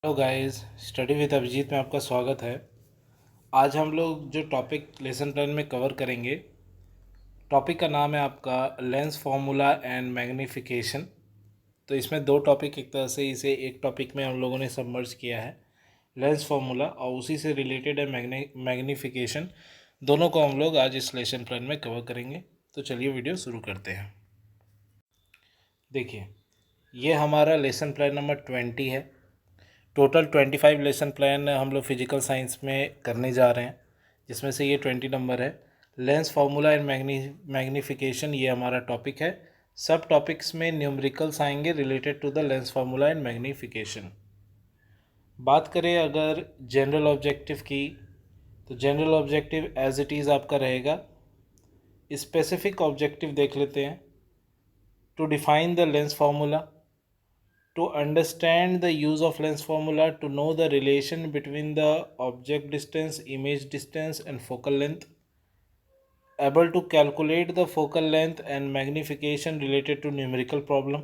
Hello guys, study with Abhijit में आपका स्वागत है। आज हम लोग जो टॉपिक लेसन प्लान में कवर करेंगे, टॉपिक का नाम है आपका लेंस फार्मूला एंड मैग्नीफिकेशन। तो इसमें दो टॉपिक एक तरह से इसे एक टॉपिक में हम लोगों ने सबमर्ज किया है, लेंस फार्मूला और उसी से रिलेटेड है मैग्नीफिकेशन। दोनों को हम लोग आज इस लेसन प्लान में कवर करेंगे। तो चलिए वीडियो शुरू करते हैं। देखिए, ये हमारा लेसन प्लान नंबर 20 है। टोटल 25 लेसन प्लान हम लोग फिजिकल साइंस में करने जा रहे हैं, जिसमें से ये 20 नंबर है। लेंस फार्मूला एंड मैग्नीफिकेशन ये हमारा टॉपिक है। सब टॉपिक्स में न्यूमेरिकल्स आएंगे related to the lens formula and magnification. बात करें अगर जनरल ऑब्जेक्टिव की, तो general objective as it is आपका रहेगा। स्पेसिफिक ऑब्जेक्टिव देख लेते हैं। To define the lens formula, to understand the use of lens formula, to know the relation between the object distance, image distance and focal length, able to calculate the focal length and magnification related to numerical problem.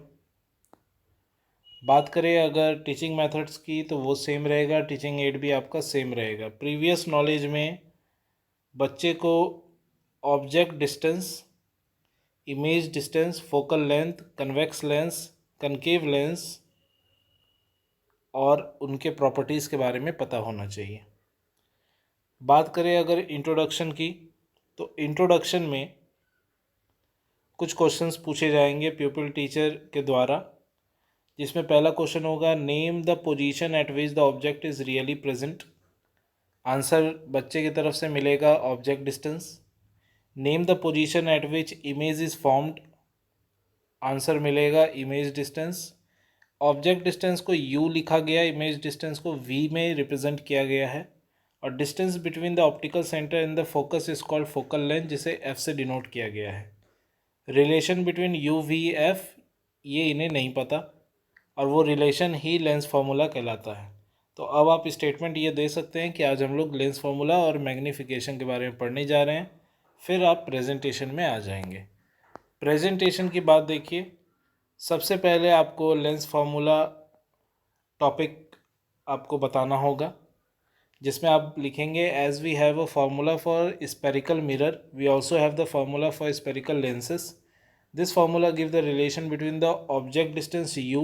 बात करें अगर teaching methods की, तो वो same रहेगा, teaching add भी आपका same रहेगा। प्रीवियस नॉलेज में बच्चे को object distance, image distance, focal length, convex lens, concave lens और उनके प्रॉपर्टीज़ के बारे में पता होना चाहिए। बात करें अगर इंट्रोडक्शन की, तो इंट्रोडक्शन में कुछ क्वेश्चंस पूछे जाएंगे प्यूपिल टीचर के द्वारा, जिसमें पहला क्वेश्चन होगा name the position eight which the object is really present. Answer बच्चे की तरफ से मिलेगा object distance. Name the position eight which image is formed. Answer मिलेगा इमेज डिस्टेंस। ऑब्जेक्ट डिस्टेंस को u लिखा गया, इमेज डिस्टेंस को v में रिप्रेजेंट किया गया है। और distance between the optical centre and the focus is called focal length, जिसे f से डिनोट किया गया है। Relation between u v f ये इन्हें नहीं पता, और वो रिलेशन ही लेंस फार्मूला कहलाता है। तो अब आप स्टेटमेंट ये दे सकते हैं कि आज हम लोग लेंस फार्मूला और मैग्नीफिकेशन के बारे में पढ़ने जा रहे हैं, फिर आप प्रेजेंटेशन में आ जाएंगे। प्रेजेंटेशन की बात देखिए, सबसे पहले आपको लेंस फार्मूला टॉपिक आपको बताना होगा, जिसमें आप लिखेंगे as we have a formula for spherical mirror, we also have the formula for spherical lenses. This formula give the relation between the object distance u,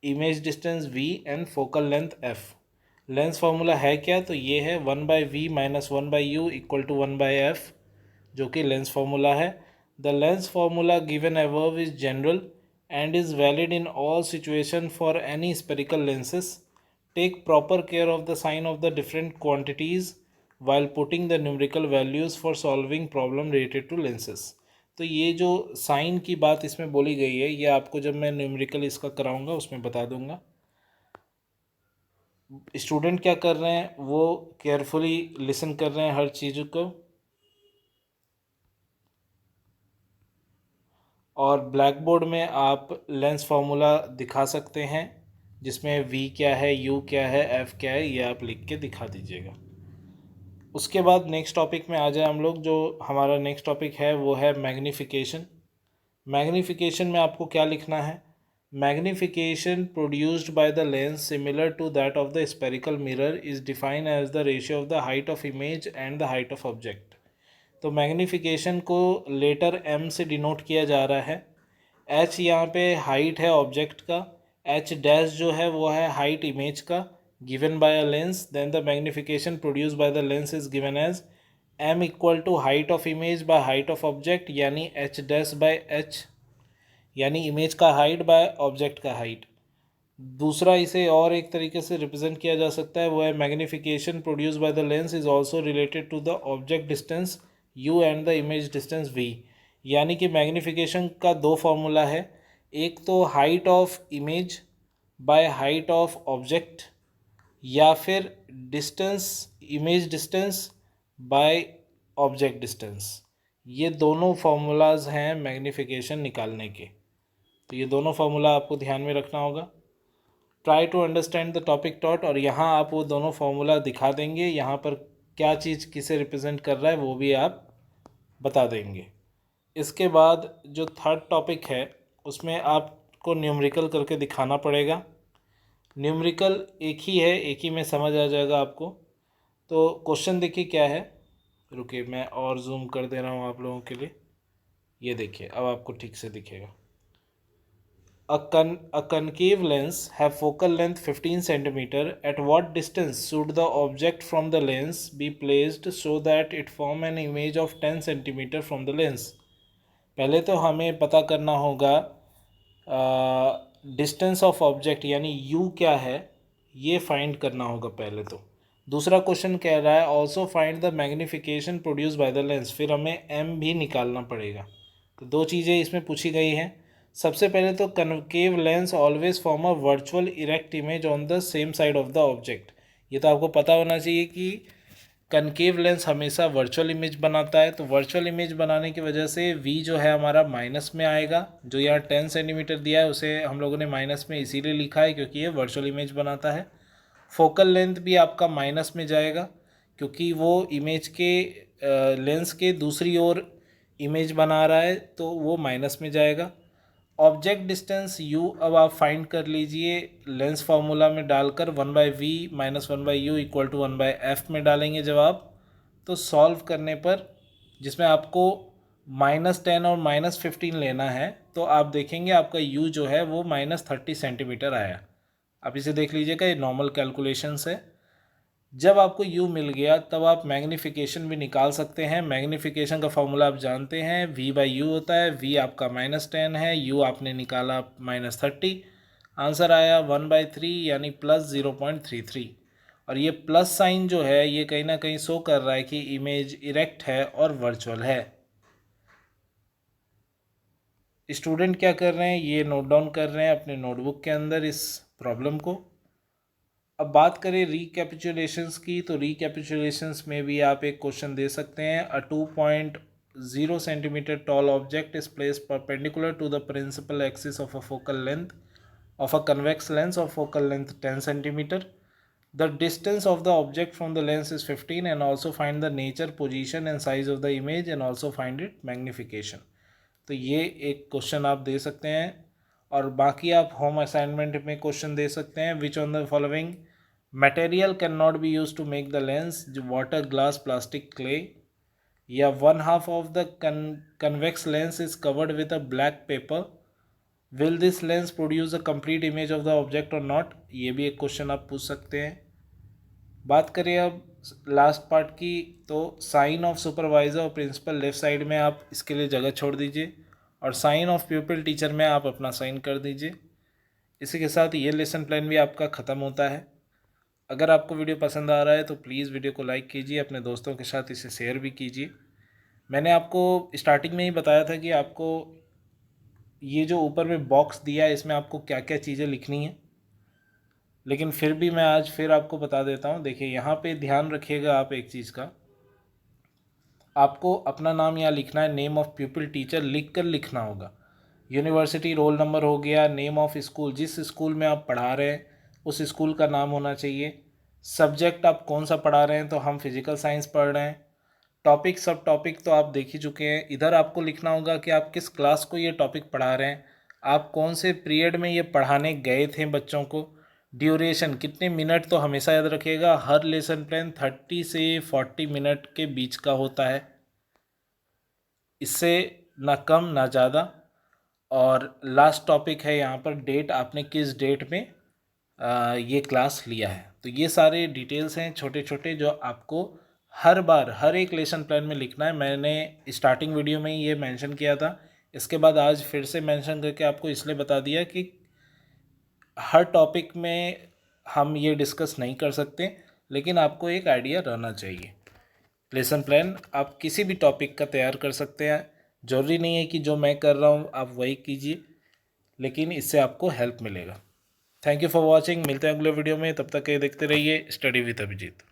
image distance v and focal length f। Lens formula है क्या? तो ये है 1/v minus 1/u equal to 1/f, जो कि lens formula है। The lens formula given above is general and is valid in all situation for any spherical lenses. Take proper care of the sign of the different quantities while putting the numerical values for solving problem related to lenses. तो ये जो sign की बात इसमें बोली गई है, ये आपको जब मैं न्यूमेरिकल इसका कराऊंगा उसमें बता दूंगा। स्टूडेंट क्या कर रहे हैं, वो केयरफुली लिसन कर रहे हैं हर चीज़ को, और ब्लैक बोर्ड में आप लेंस फार्मूला दिखा सकते हैं, जिसमें v क्या है, u क्या है, f क्या है, ये आप लिख के दिखा दीजिएगा। उसके बाद नेक्स्ट टॉपिक में आ जाए हम लोग। जो हमारा नेक्स्ट टॉपिक है वो है मैग्नीफिकेशन। मैग्नीफिकेशन में आपको क्या लिखना है? Magnification produced by the lens similar to that of the spherical mirror is defined as the ratio of the height of image and the height of object. तो magnification को लेटर m से denote किया जा रहा है। h यहाँ पे height है ऑब्जेक्ट का, h डैश जो है वो है हाइट इमेज का, given by a lens. Then the magnification produce by the lens is given as m equal to height of image by height of object, यानी h डैश बाय h, यानी image का height बाय object का height. दूसरा इसे और एक तरीके से रिप्रेजेंट किया जा सकता है, वो है magnification produce by the lens is also related to the object distance u and the image distance v। यानी कि मैग्नीफिकेशन का दो फार्मूला है, एक तो height of image by height of object, या फिर distance, image distance by object distance. ये दोनों फार्मूलाज हैं मैग्नीफिकेशन निकालने के। तो ये दोनों फार्मूला आपको ध्यान में रखना होगा। Try to understand the topic taught, और यहाँ आप वो दोनों फार्मूला दिखा देंगे, यहाँ पर क्या चीज़ किसे रिप्रेजेंट कर रहा है वो भी आप बता देंगे। इसके बाद जो थर्ड टॉपिक है उसमें आपको न्यूमेरिकल करके दिखाना पड़ेगा। न्यूमेरिकल एक ही है, एक ही में समझ आ जाएगा आपको। तो क्वेश्चन देखिए क्या है, रुकिए मैं और जूम कर दे रहा हूँ आप लोगों के लिए। ये देखिए अब आपको ठीक से दिखेगा। A concave lens have focal length 15 centimeter. At what distance should the object from the lens be placed so that it form an image of 10 centimeter from the lens? पहले तो हमें पता करना होगा डिस्टेंस ऑफ ऑब्जेक्ट यानी u क्या है, ये फाइंड करना होगा पहले तो। दूसरा क्वेश्चन कह रहा है also find the magnification produce by the lens, फिर हमें m भी निकालना पड़ेगा। तो दो चीज़ें इसमें पूछी गई हैं। सबसे पहले तो concave lens always form a virtual erect image on the same side of the object. ये तो आपको पता होना चाहिए कि कनकेव लेंस हमेशा वर्चुअल इमेज बनाता है। तो वर्चुअल इमेज बनाने की वजह से v जो है हमारा माइनस में आएगा। जो यहाँ 10 सेंटीमीटर दिया है उसे हम लोगों ने माइनस में इसीलिए लिखा है क्योंकि ये वर्चुअल इमेज बनाता है। फोकल लेंथ भी आपका माइनस में जाएगा क्योंकि वो इमेज के लेंस के दूसरी ओर इमेज बना रहा है, तो वो माइनस में जाएगा। ऑब्जेक्ट डिस्टेंस u अब आप फाइंड कर लीजिए लेंस फार्मूला में डालकर 1/v minus 1/u equal to 1/f में डालेंगे जब आप, तो सॉल्व करने पर जिसमें आपको -10 और -15 लेना है, तो आप देखेंगे आपका u जो है वो -30 सेंटीमीटर आया। आप इसे देख लीजिएगा, ये नॉर्मल कैलकुलेशंस है। जब आपको u मिल गया तब आप मैग्नीफिकेशन भी निकाल सकते हैं। मैग्नीफिकेशन का फॉर्मूला आप जानते हैं, v/u होता है। v आपका -10 है, u आपने निकाला -30, आंसर आया 1/3 यानी +0.33। और ये प्लस साइन जो है ये कहीं ना कहीं शो कर रहा है कि इमेज इरेक्ट है और वर्चुअल है। स्टूडेंट क्या कर रहे हैं, ये नोट डाउन कर रहे हैं अपने नोटबुक के अंदर इस प्रॉब्लम को। अब बात करें रिकैपिचुलेशंस की, तो रिकैपिचुलेशंस में भी आप एक क्वेश्चन दे सकते हैं। A 2.0 centimetre tall object is placed perpendicular to the principal axis of a focal length of a convex lens of focal length 10 centimetre. The distance of the object from the lens is 15 and also find the nature, position and size of the image and also find it magnification. तो ये एक question आप दे सकते हैं। और बाकी आप home assignment में क्वेश्चन दे सकते हैं। Which on the following material can not be use to make the lens, water, glass, plastic, clay. या 1/2 of the convex lens is covered with a black paper, will this lens produce a complete image of the object और not. ये भी एक question आप पूछ सकते हैं। बात करें अब लास्ट पार्ट की, तो साइन ऑफ सुपरवाइजर और प्रिंसिपल लेफ्ट साइड में आप इसके लिए जगह छोड़ दीजिए और साइन ऑफ प्यूपिल टीचर में आप अपना साइन कर दीजिए। इसी के साथ ये लेसन प्लान भी आपका ख़त्म होता है। अगर आपको वीडियो पसंद आ रहा है तो प्लीज़ वीडियो को लाइक कीजिए, अपने दोस्तों के साथ इसे शेयर भी कीजिए। मैंने आपको स्टार्टिंग में ही बताया था कि आपको ये जो ऊपर में बॉक्स दिया है इसमें आपको क्या क्या चीज़ें लिखनी है, लेकिन फिर भी मैं आज फिर आपको बता देता हूँ। देखिए यहाँ पे ध्यान रखिएगा आप एक चीज़ का, आपको अपना नाम यहाँ लिखना है, नेम ऑफ प्यूपिल टीचर लिख कर लिखना होगा। यूनिवर्सिटी रोल नंबर हो गया, नेम ऑफ स्कूल, जिस स्कूल में आप पढ़ा रहे हैं उस स्कूल का नाम होना चाहिए। सब्जेक्ट आप कौन सा पढ़ा रहे हैं, तो हम फिजिकल साइंस पढ़ रहे हैं। टॉपिक, सब टॉपिक तो आप देख ही चुके हैं। इधर आपको लिखना होगा कि आप किस क्लास को ये टॉपिक पढ़ा रहे हैं, आप कौन से पीरियड में ये पढ़ाने गए थे बच्चों को, ड्यूरेशन कितने मिनट। तो हमेशा याद रखिएगा हर लेसन प्लान 30 से 40 मिनट के बीच का होता है, इससे ना कम ना ज़्यादा। और लास्ट टॉपिक है यहाँ पर डेट, आपने किस डेट में ये क्लास लिया है। तो ये सारे डिटेल्स हैं छोटे छोटे जो आपको हर बार हर एक लेसन प्लान में लिखना है। मैंने स्टार्टिंग वीडियो में ही ये मेंशन किया था, इसके बाद आज फिर से मेंशन करके आपको इसलिए बता दिया कि हर टॉपिक में हम ये डिस्कस नहीं कर सकते, लेकिन आपको एक आइडिया रहना चाहिए। लेसन प्लान आप किसी भी टॉपिक का तैयार कर सकते हैं, ज़रूरी नहीं है कि जो मैं कर रहा हूँ आप वही कीजिए, लेकिन इससे आपको हेल्प मिलेगा। थैंक यू फॉर वॉचिंग, मिलते हैं अगले वीडियो में, तब तक ये देखते रहिए स्टडी विद अभिजीत।